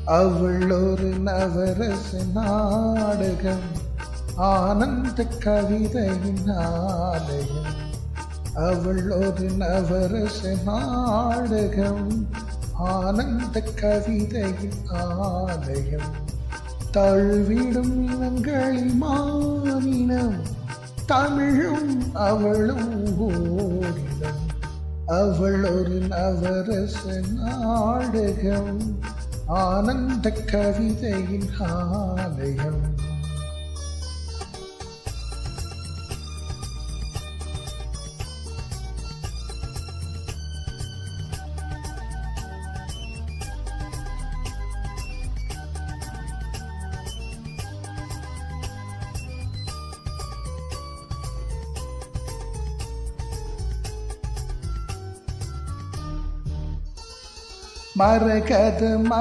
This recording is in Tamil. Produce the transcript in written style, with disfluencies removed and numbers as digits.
அவள் ஒரு நவரச நாடகம், ஆனந்த கவிதையின் ஆலயம். அவள் ஒரு நவரச நாடகம், ஆனந்த கவிதையின் ஆலயம். தழுவிடும் இனங்களில் மானினம், தமிழும் அவளும் ஓரினம். அவள் ஒரு நவரச நாடகம், ஆனந்த கவிதையின் ஆலயம். மரகத